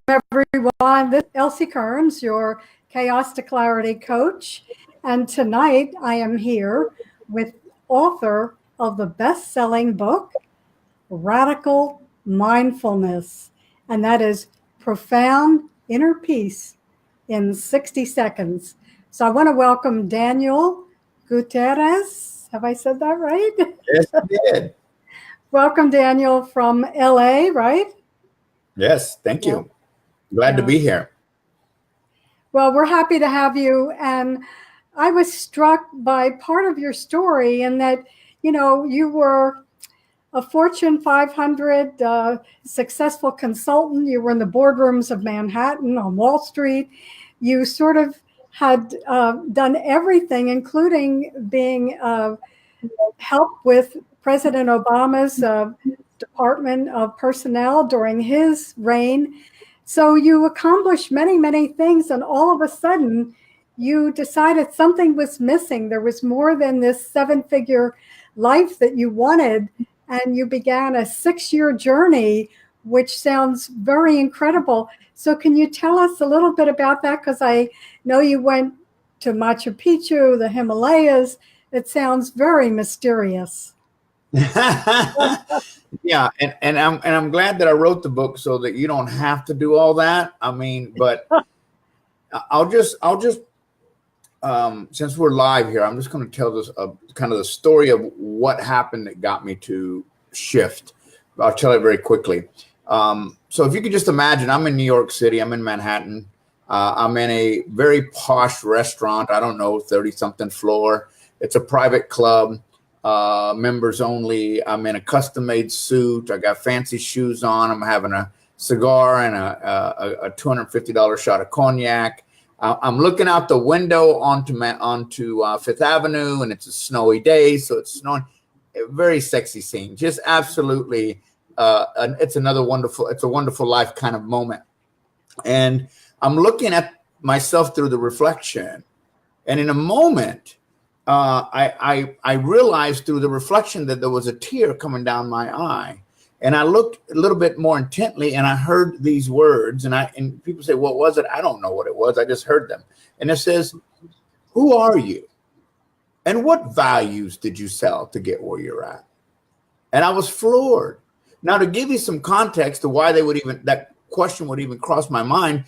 everyone. This is Elsie Kerns, your Chaos to Clarity coach. And tonight I am here with author of the best-selling book, Radical Mindfulness. And that is Profound Inner Peace in 60 Seconds. So I want to welcome Daniel Gutierrez. Have I said that right? Yes, you did. Welcome, Daniel, from LA, right? Yes, thank you. Glad to be here. Well, we're happy to have you. And I was struck by part of your story in that, you were a Fortune 500 successful consultant. You were in the boardrooms of Manhattan, on Wall Street. You sort of had done everything, including being help with President Obama's Department of Personnel during his reign. So you accomplished many, many things, and all of a sudden you decided something was missing. There was more than this 7-figure life that you wanted, and you began a 6-year journey, which sounds very incredible. So can you tell us a little bit about that? Because I know you went to Machu Picchu, the Himalayas. It sounds very mysterious. Yeah, and I'm glad that I wrote the book so that you don't have to do all that. I mean, but I'll just since we're live here, I'm just going to tell this kind of the story of what happened that got me to shift. I'll tell it very quickly. So if you could just imagine, I'm in New York City. I'm in Manhattan. I'm in a very posh restaurant. I don't know, 30-something floor. It's a private club. Members only. I'm in a custom-made suit. I got fancy shoes on. I'm having a cigar and a $250 shot of cognac. I'm looking out the window onto Fifth Avenue, and it's a snowy day, so it's snowing. A very sexy scene. Just absolutely. It's a wonderful life kind of moment. And I'm looking at myself through the reflection, and in a moment, I realized through the reflection that there was a tear coming down my eye, and I looked a little bit more intently, and I heard these words, and people say, "What was it?" I don't know what it was. I just heard them, and it says, "Who are you, and what values did you sell to get where you're at?" And I was floored. Now, to give you some context to why that question would even cross my mind,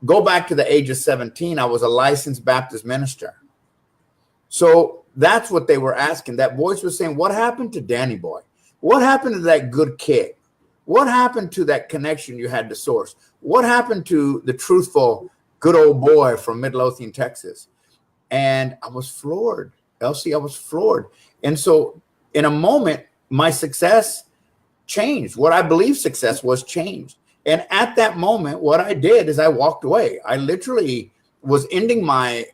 go back to the age of 17. I was a licensed Baptist minister. So that's what they were asking. That voice was saying, what happened to Danny Boy? What happened to that good kid? What happened to that connection you had to source? What happened to the truthful, good old boy from Midlothian, Texas? And I was floored. Elsie, I was floored. And so in a moment, my success changed. What I believe success was changed. And at that moment, what I did is I walked away. I literally was ending my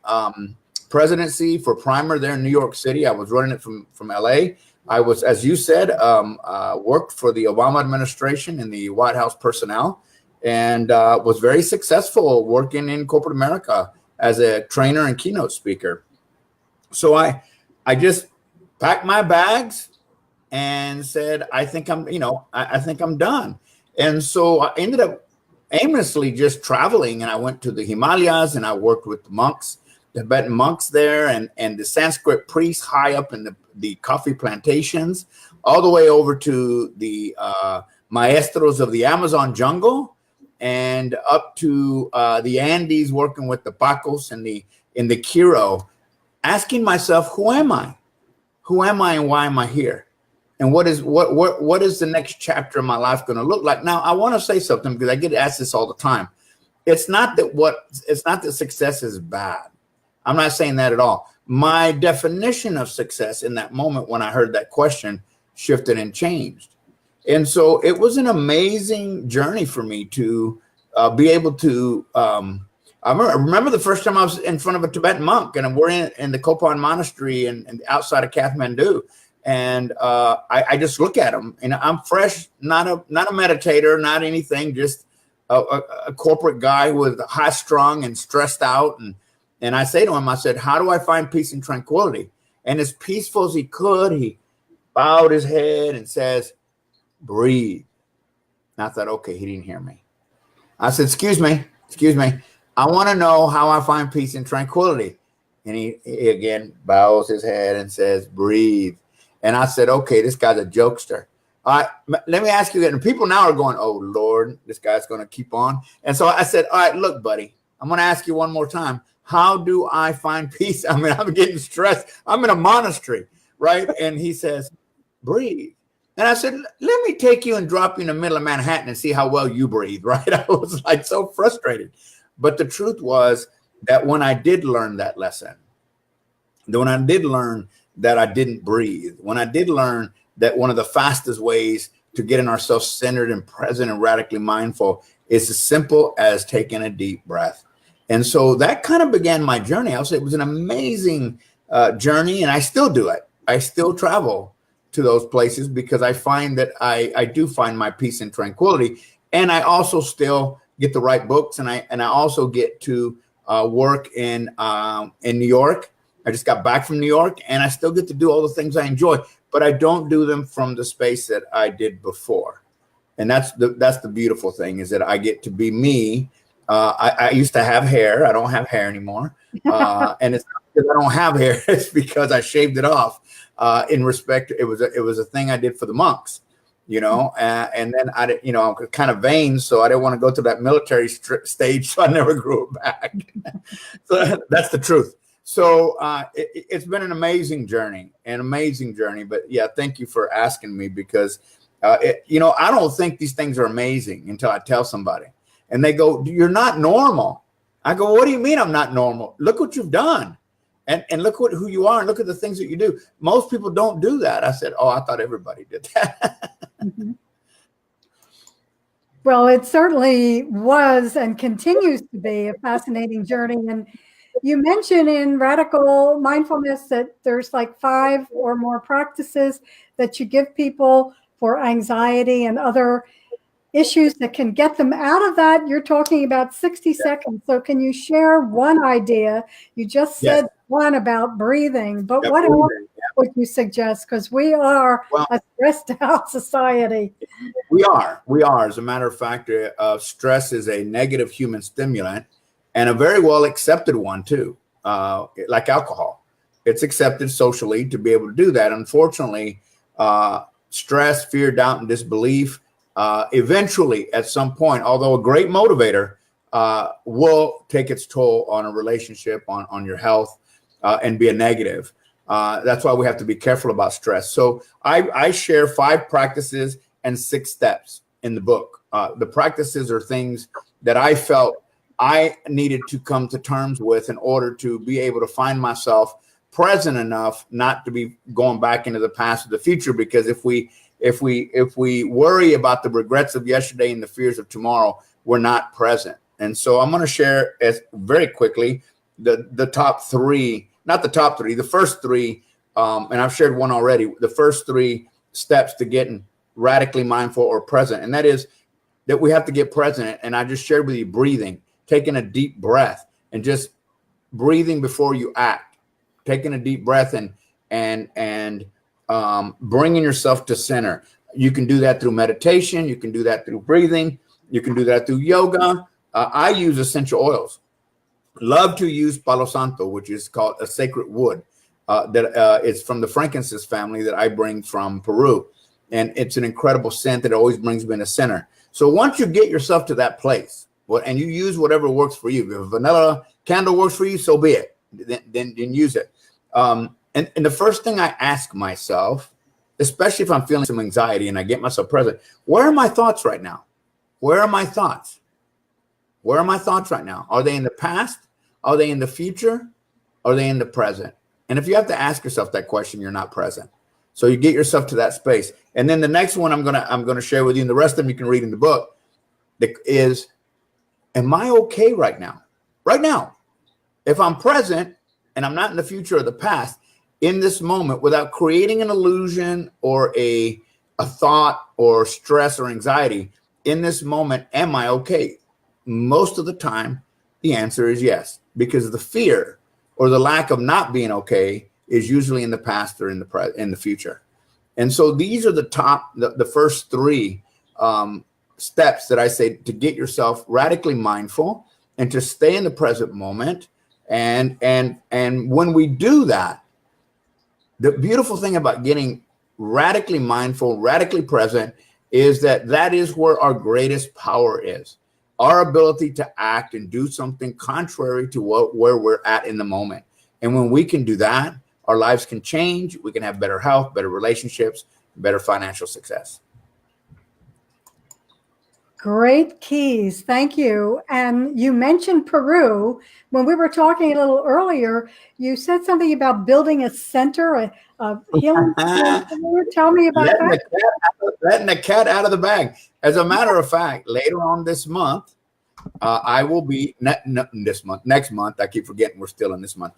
presidency for Primer there in New York City. I was running it from LA. I was, as you said, worked for the Obama administration in the White House personnel, and was very successful working in corporate America as a trainer and keynote speaker. So I just packed my bags and said, I think I'm done. And so I ended up aimlessly just traveling, and I went to the Himalayas, and I worked with the monks, the Tibetan monks there, and the Sanskrit priests high up in the coffee plantations, all the way over to the maestros of the Amazon jungle, and up to the Andes, working with the Pacos in the Quiro, asking myself, who am I? Who am I, and why am I here? And what is the next chapter of my life going to look like? Now, I want to say something, because I get asked this all the time. It's not that success is bad. I'm not saying that at all. My definition of success in that moment when I heard that question shifted and changed. And so it was an amazing journey for me to be able to, I remember the first time I was in front of a Tibetan monk, and we're in the Kopan monastery and outside of Kathmandu. And I just look at him, and I'm fresh, not a meditator, not anything, just a corporate guy who was high strung and stressed out. And I say to him, I said, how do I find peace and tranquility? And as peaceful as he could, he bowed his head and says, breathe. And I thought, okay, he didn't hear me. I said, excuse me. I want to know how I find peace and tranquility. And he again bows his head and says, breathe. And I said, okay, this guy's a jokester. All right, let me ask you again. And people now are going, oh, Lord, this guy's going to keep on. And so I said, all right, look, buddy, I'm going to ask you one more time. How do I find peace? I mean, I'm getting stressed. I'm in a monastery, right? And he says, breathe. And I said, let me take you and drop you in the middle of Manhattan and see how well you breathe, right? I was like so frustrated. But the truth was that when I did learn that lesson, when I did learn that I didn't breathe, when I did learn that one of the fastest ways to getting ourselves centered and present and radically mindful is as simple as taking a deep breath. And so that kind of began my journey. I'll say it was an amazing journey, and I still do it. I still travel to those places because I find that I do find my peace and tranquility. And I also still get to write books, and I also get to work in New York. I just got back from New York, and I still get to do all the things I enjoy, but I don't do them from the space that I did before. And that's the beautiful thing, is that I get to be me. I used to have hair. I don't have hair anymore. And it's not because I don't have hair. It's because I shaved it off. In respect, it was a thing I did for the monks, you know, and then I'm kind of vain, so I didn't want to go to that military stage, so I never grew it back. So that's the truth. So it's been an amazing journey. But yeah, thank you for asking me, because I don't think these things are amazing until I tell somebody, and they go, "You're not normal." I go, "What do you mean I'm not normal? Look what you've done. And look who you are, and look at the things that you do. Most people don't do that." I said, "Oh, I thought everybody did that." Mm-hmm. Well, it certainly was and continues to be a fascinating journey. And you mentioned in Radical Mindfulness that there's like 5 or more practices that you give people for anxiety and other issues that can get them out of that. You're talking about 60 seconds. So can you share one idea? You just said one about breathing, but what else would you suggest? Because we are a stressed out society. We are. As a matter of fact, stress is a negative human stimulant, and a very well accepted one too, like alcohol. It's accepted socially to be able to do that. Unfortunately, stress, fear, doubt, and disbelief eventually, at some point, although a great motivator, will take its toll on a relationship, on your health, and be a negative. That's why we have to be careful about stress. So I share 5 practices and 6 steps in the book. The practices are things that I felt I needed to come to terms with in order to be able to find myself present enough not to be going back into the past or the future. Because if we worry about the regrets of yesterday and the fears of tomorrow, we're not present. And so I'm going to share very quickly the top 3, not the top 3, the first 3, and I've shared one already. The first 3 steps to getting radically mindful or present, and that is that we have to get present. And I just shared with you breathing, taking a deep breath, and just breathing before you act, taking a deep breath and bringing yourself to center. You can do that through meditation. You can do that through breathing. You can do that through yoga. I use essential oils. Love to use Palo Santo, which is called a sacred wood. It's from the frankincense family that I bring from Peru. And it's an incredible scent that always brings me in the center. So once you get yourself to that place, and you use whatever works for you, if a vanilla candle works for you, so be it. Then use it. And the first thing I ask myself, especially if I'm feeling some anxiety and I get myself present, where are my thoughts right now? Where are my thoughts? Where are my thoughts right now? Are they in the past? Are they in the future? Are they in the present? And if you have to ask yourself that question, you're not present. So you get yourself to that space. And then the next one I'm gonna share with you, and the rest of them you can read in the book, is, am I okay right now? Right now. If I'm present and I'm not in the future or the past, in this moment, without creating an illusion or a thought or stress or anxiety, in this moment, am I okay? Most of the time, the answer is yes, because the fear or the lack of not being okay is usually in the past or in the future. And so these are the first 3 steps that I say to get yourself radically mindful and to stay in the present moment. And when we do that, the beautiful thing about getting radically mindful, radically present, is that is where our greatest power is. Our ability to act and do something contrary to where we're at in the moment. And when we can do that, our lives can change. We can have better health, better relationships, better financial success. Great keys. Thank you. And you mentioned Peru. When we were talking a little earlier, you said something about building a center, a healing center. Tell me about that. Letting the cat out of the bag. As a matter of fact, later on this month, I will be next month. I keep forgetting we're still in this month.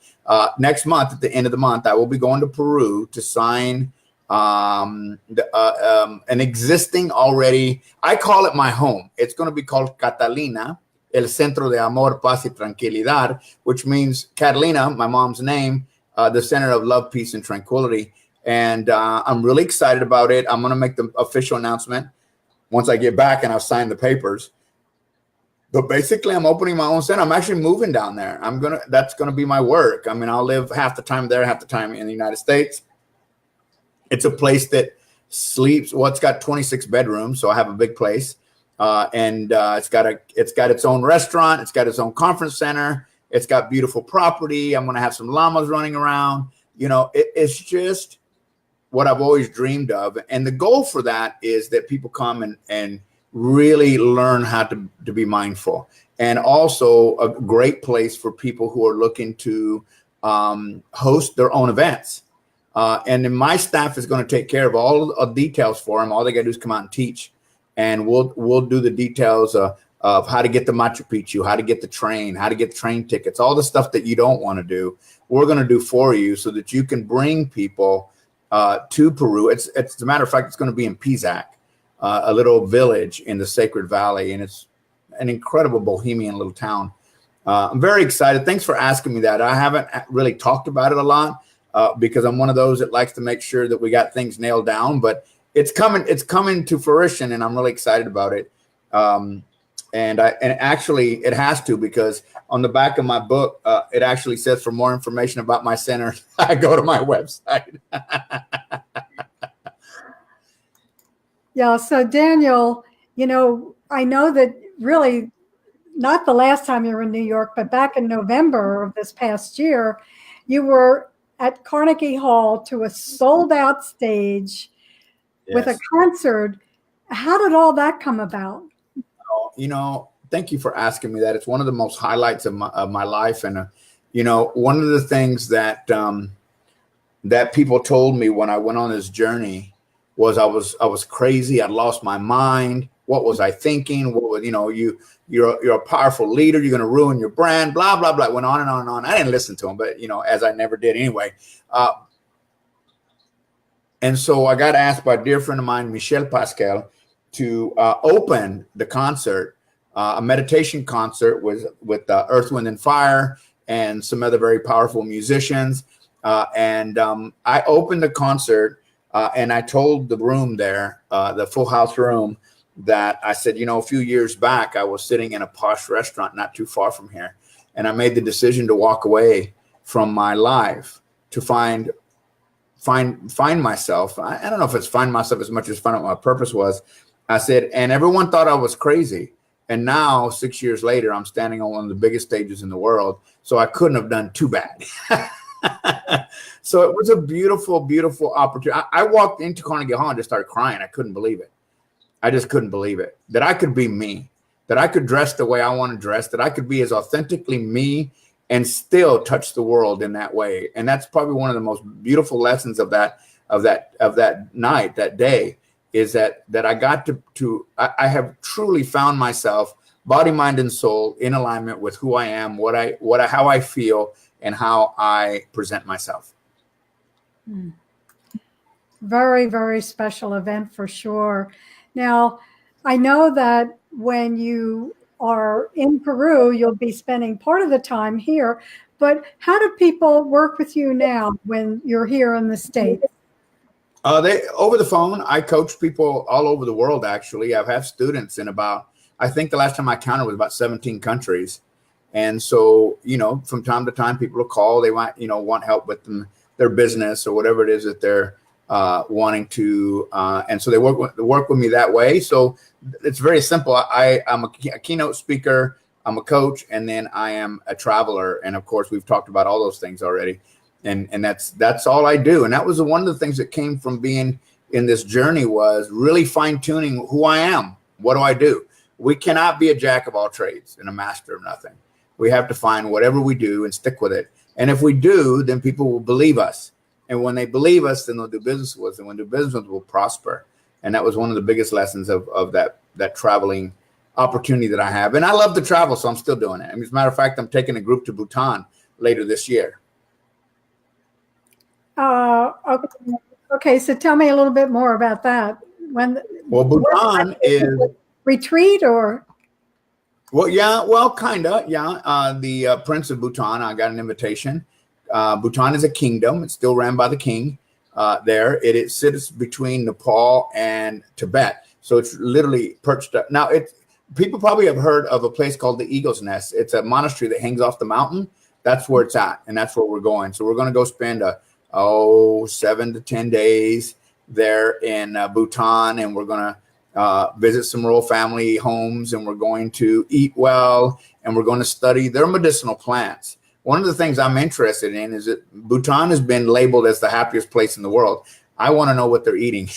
Next month, at the end of the month, I will be going to Peru to sign an existing already. I call it my home. It's going to be called Catalina, El Centro de Amor, Paz y Tranquilidad, which means Catalina, my mom's name, the center of love, peace, and tranquility. And I'm really excited about it. I'm going to make the official announcement once I get back and I've signed the papers. But basically, I'm opening my own center. I'm actually moving down there. That's gonna be my work. I mean, I'll live half the time there, half the time in the United States. It's a place that sleeps. Well, it's got 26 bedrooms, so I have a big place, and it's got its own restaurant. It's got its own conference center. It's got beautiful property. I'm gonna have some llamas running around. It's just what I've always dreamed of. And the goal for that is that people come and really learn how to be mindful, and also a great place for people who are looking to host their own events. And then my staff is going to take care of all the details for them. All they got to do is come out and teach, and we'll do the details of how to get the Machu Picchu, how to get the train, how to get train tickets, all the stuff that you don't want to do. We're going to do for you so that you can bring people to Peru. It's as a matter of fact, it's going to be in Pisac. A little village in the Sacred Valley, and it's an incredible bohemian little town. I'm very excited. Thanks for asking me that. I haven't really talked about it a lot because I'm one of those that likes to make sure that we got things nailed down, but it's coming to fruition, and I'm really excited about it. And actually it has to, because on the back of my book, it actually says for more information about my center, I go to my website. Yeah. So Daniel, I know that really not the last time you were in New York, but back in November of this past year, you were at Carnegie Hall to a sold out stage with a concert. How did all that come about? Thank you for asking me that. It's one of the most highlights of my life. And, one of the things that people told me when I went on this journey was I was crazy. I'd lost my mind. What was I thinking? What was, you're a powerful leader. You're going to ruin your brand, blah, blah, blah. It went on and on and on. I didn't listen to him, but, as I never did anyway. And so I got asked by a dear friend of mine, Michel Pascal, to open the concert, a meditation concert with Earth, Wind, and Fire and some other very powerful musicians. And I opened the concert. And I told the room there, the Full House room, that I said, a few years back, I was sitting in a posh restaurant not too far from here. And I made the decision to walk away from my life to find myself. I don't know if it's find myself as much as find out what my purpose was. I said, and everyone thought I was crazy. And now 6 years later, I'm standing on one of the biggest stages in the world. So I couldn't have done too bad. So it was a beautiful, beautiful opportunity. I walked into Carnegie Hall and just started crying. I couldn't believe it. I just couldn't believe it, that I could be me, that I could dress the way I want to dress, that I could be as authentically me and still touch the world in that way. And that's probably one of the most beautiful lessons of that night, that day, is that I got I have truly found myself, body, mind, and soul, in alignment with who I am, how I feel, and how I present myself. Very, very special event for sure. Now, I know that when you are in Peru, you'll be spending part of the time here, but how do people work with you now when you're here in the States? They over the phone. I coach people all over the world. Actually, I've had students in about, I think the last time I counted was about 17 countries. And so, from time to time, people will call. They might, want help with their business or whatever it is that they're wanting to. And so they work with me that way. So it's very simple. I'm a keynote speaker. I'm a coach, and then I am a traveler. And of course, we've talked about all those things already. And that's all I do. And that was one of the things that came from being in this journey, was really fine tuning who I am. What do I do? We cannot be a jack of all trades and a master of nothing. We have to find whatever we do and stick with it. And if we do, then people will believe us. And when they believe us, then they'll do business with us. And when they do business with us, we'll prosper. And that was one of the biggest lessons of that traveling opportunity that I have. And I love to travel, so I'm still doing it. As a matter of fact, I'm taking a group to Bhutan later this year. Okay, so tell me a little bit more about that. Bhutan is retreat or? Kind of, yeah. The Prince of Bhutan, I got an invitation. Bhutan is a kingdom. It's still ran by the king there. It sits between Nepal and Tibet. So it's literally perched up. Now, people probably have heard of a place called the Eagle's Nest. It's a monastery that hangs off the mountain. That's where it's at, and that's where we're going. So we're going to go spend 7 to 10 days there in Bhutan, and we're going to visit some royal family homes, and we're going to eat well, and we're going to study their medicinal plants. One of the things I'm interested in is that Bhutan has been labeled as the happiest place in the world. I want to know what they're eating.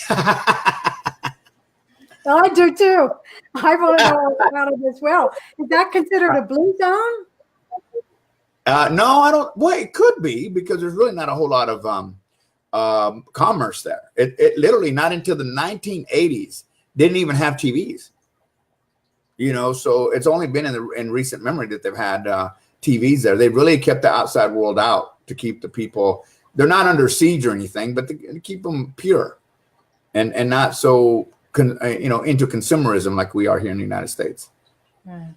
I do too. I want to know all about it as well. Is that considered a blue zone? No, I don't. Well, it could be, because there's really not a whole lot of commerce there. It literally, not until the 1980s, didn't even have TVs. So it's only been in recent memory that they've had TVs there. They've really kept the outside world out to keep the people. They're not under siege or anything, but to keep them pure and not so into consumerism like we are here in the United States. Right.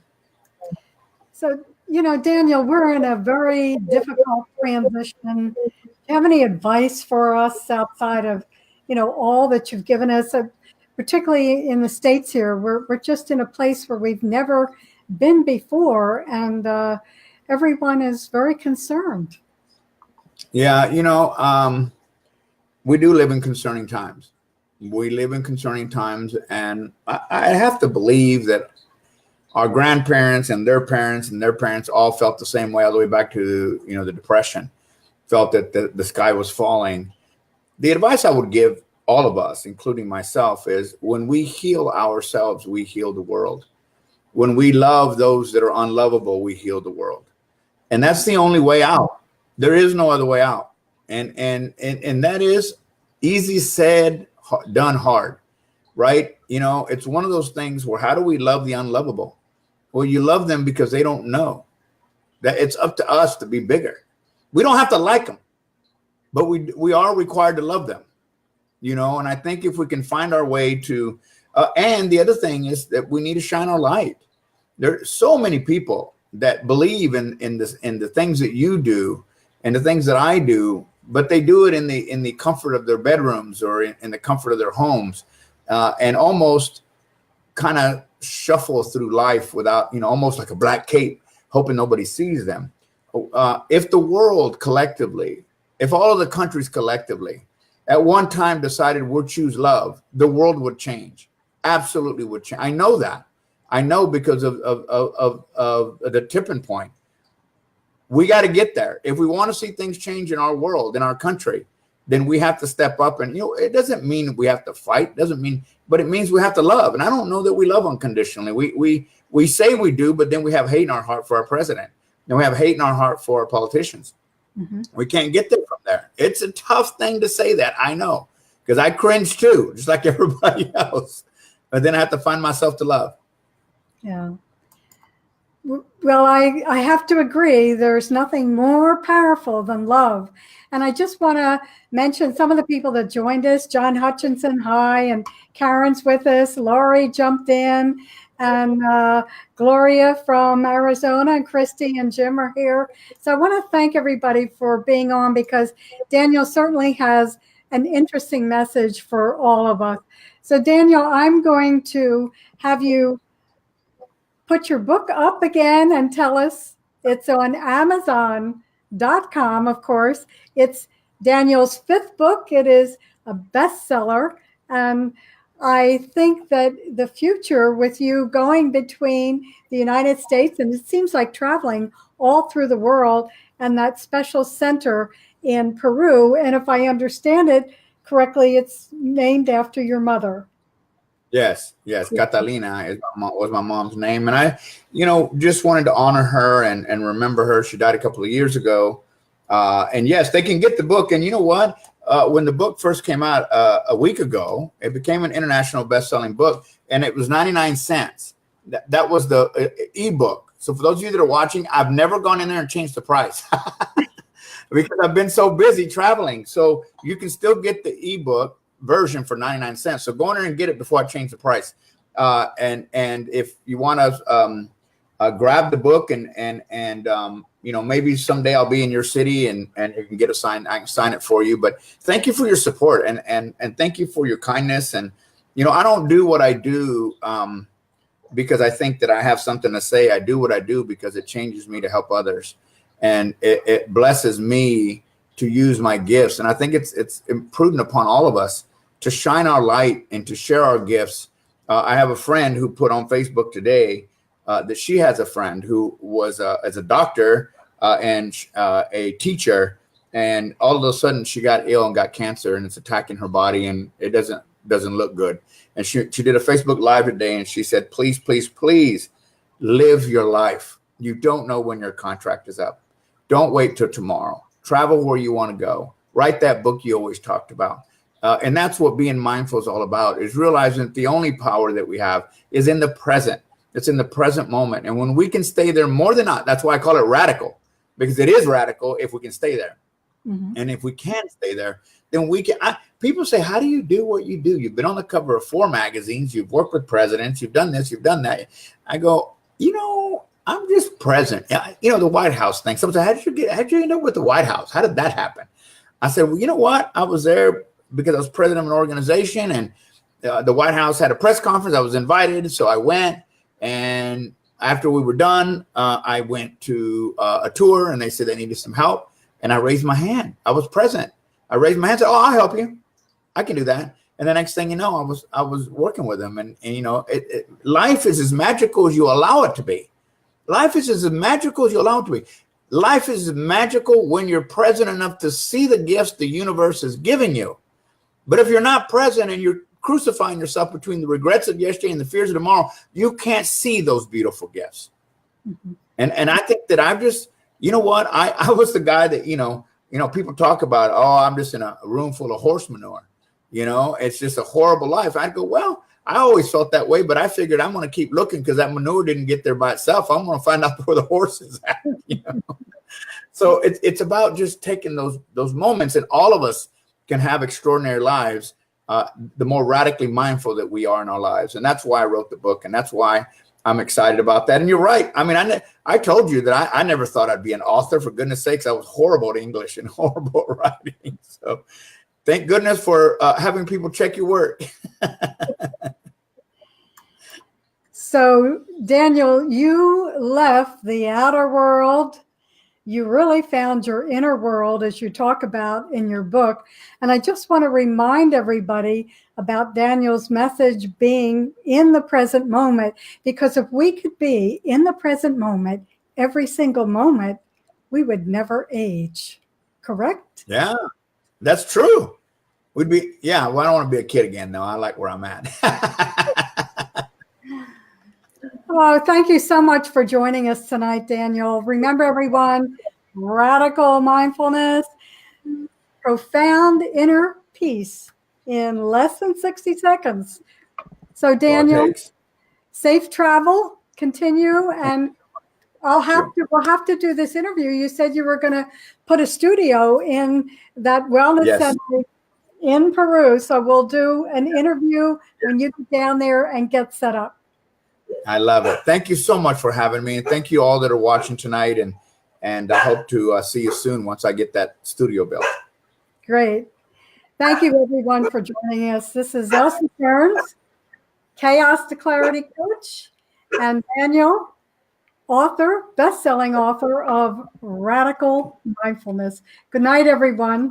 So, Daniel, we're in a very difficult transition. Do you have any advice for us outside of, all that you've given us? Particularly in the States here, we're just in a place where we've never been before, and everyone is very concerned. Yeah, we do live in concerning times. We live in concerning times, and I have to believe that our grandparents and their parents all felt the same way all the way back to the Depression, felt that the sky was falling. The advice I would give all of us, including myself, is when we heal ourselves, we heal the world. When we love those that are unlovable, we heal the world. And that's the only way out. There is no other way out. And that is easy said, done hard, right? It's one of those things where, how do we love the unlovable? Well, you love them because they don't know that it's up to us to be bigger. We don't have to like them, but we are required to love them, and I think if we can find our way to, and the other thing is that we need to shine our light. There are so many people that believe in the things that you do and the things that I do, but they do it in the comfort of their bedrooms or in the comfort of their homes, and almost kind of shuffle through life without, almost like a black cape, hoping nobody sees them. If the world collectively, if all of the countries collectively at one time decided we'll choose love, the world would change. Absolutely would change. I know that. I know because of the tipping point. We got to get there. If we want to see things change in our world, in our country, then we have to step up. And, it doesn't mean we have to fight. But it means we have to love. And I don't know that we love unconditionally. We say we do, but then we have hate in our heart for our president. And we have hate in our heart for our politicians. Mm-hmm. We can't get there from there. It's a tough thing to say that, I know, because I cringe too, just like everybody else. But then I have to find myself to love. Yeah. Well, I have to agree. There's nothing more powerful than love. And I just want to mention some of the people that joined us. John Hutchinson, hi, and Kerns with us. Laurie jumped in, and Gloria from Arizona, and Christy and Jim are here. So I want to thank everybody for being on, because Daniel certainly has an interesting message for all of us. So Daniel, I'm going to have you put your book up again and tell us. It's on Amazon.com, of course. It's Daniel's fifth book. It is a bestseller. And I think that the future with you going between the United States, and it seems like traveling all through the world, and that special center in Peru. And if I understand it correctly, it's named after your mother. Yes, Catalina was my mom's name. And I, just wanted to honor her and remember her. She died a couple of years ago. And yes, they can get the book. And you know what? When the book first came out a week ago, it became an international best-selling book, and it was 99 cents. That was the ebook. So for those of you that are watching, I've never gone in there and changed the price because I've been so busy traveling. So you can still get the ebook version for 99 cents. So go in there and get it before I change the price. And if you want to grab the book and maybe someday I'll be in your city and you can get a sign. I can sign it for you. But thank you for your support and thank you for your kindness. And I don't do what I do because I think that I have something to say. I do what I do because it changes me to help others, and it blesses me to use my gifts. And I think it's prudent upon all of us to shine our light and to share our gifts. I have a friend who put on Facebook today that she has a friend who was as a doctor and a teacher, and all of a sudden she got ill and got cancer, and it's attacking her body, and it doesn't look good. And she did a Facebook Live today, and she said, please, please, please live your life. You don't know when your contract is up. Don't wait till tomorrow. Travel where you want to go. Write that book you always talked about. And that's what being mindful is all about, is realizing that the only power that we have is in the present. It's in the present moment. And when we can stay there more than not, that's why I call it radical, because it is radical if we can stay there. Mm-hmm. And if we can't stay there, then we can. People say, how do you do what you do? You've been on the cover of 4 magazines. You've worked with presidents. You've done this. You've done that. I go, I'm just present. The White House thing. Someone said, how'd you end up with the White House? How did that happen? I said, well, you know what? I was there because I was president of an organization, and the White House had a press conference. I was invited, so I went. And after we were done, I went to a tour, and they said they needed some help. And I raised my hand. I was present. I raised my hand and said, oh, I'll help you. I can do that. And the next thing you know, I was working with them. And life is as magical as you allow it to be. Life is as magical as you allow it to be. Life is magical when you're present enough to see the gifts the universe is giving you. But if you're not present and you're crucifying yourself between the regrets of yesterday and the fears of tomorrow, you can't see those beautiful gifts. Mm-hmm. And I think that I've just, I was the guy that, people talk about, oh, I'm just in a room full of horse manure. It's just a horrible life. I'd go, well, I always felt that way, but I figured I'm going to keep looking because that manure didn't get there by itself. I'm going to find out where the horse is at. So it's about just taking those moments, and all of us can have extraordinary lives the more radically mindful that we are in our lives. And that's why I wrote the book, and that's why I'm excited about that. And you're right. I mean, I told you that I never thought I'd be an author. For goodness sakes, I was horrible at English and horrible at writing. So thank goodness for having people check your work. So, Daniel, you left the outer world. You really found your inner world, as you talk about in your book. And I just want to remind everybody about Daniel's message being in the present moment, because if we could be in the present moment, every single moment, we would never age. Correct? Yeah, that's true. Well, I don't want to be a kid again, though. I like where I'm at. Oh, thank you so much for joining us tonight, Daniel. Remember, everyone, radical mindfulness, profound inner peace in less than 60 seconds. So, Daniel, safe travel, continue, and we'll have to do this interview. You said you were going to put a studio in that wellness center in Peru. So we'll do an interview when you get down there and get set up. I love it. Thank you so much for having me. And thank you all that are watching tonight. And I hope to see you soon once I get that studio built. Great. Thank you, everyone, for joining us. This is Elsie Kerns, Chaos to Clarity Coach, and Daniel, author, best-selling author of Radical Mindfulness. Good night, everyone.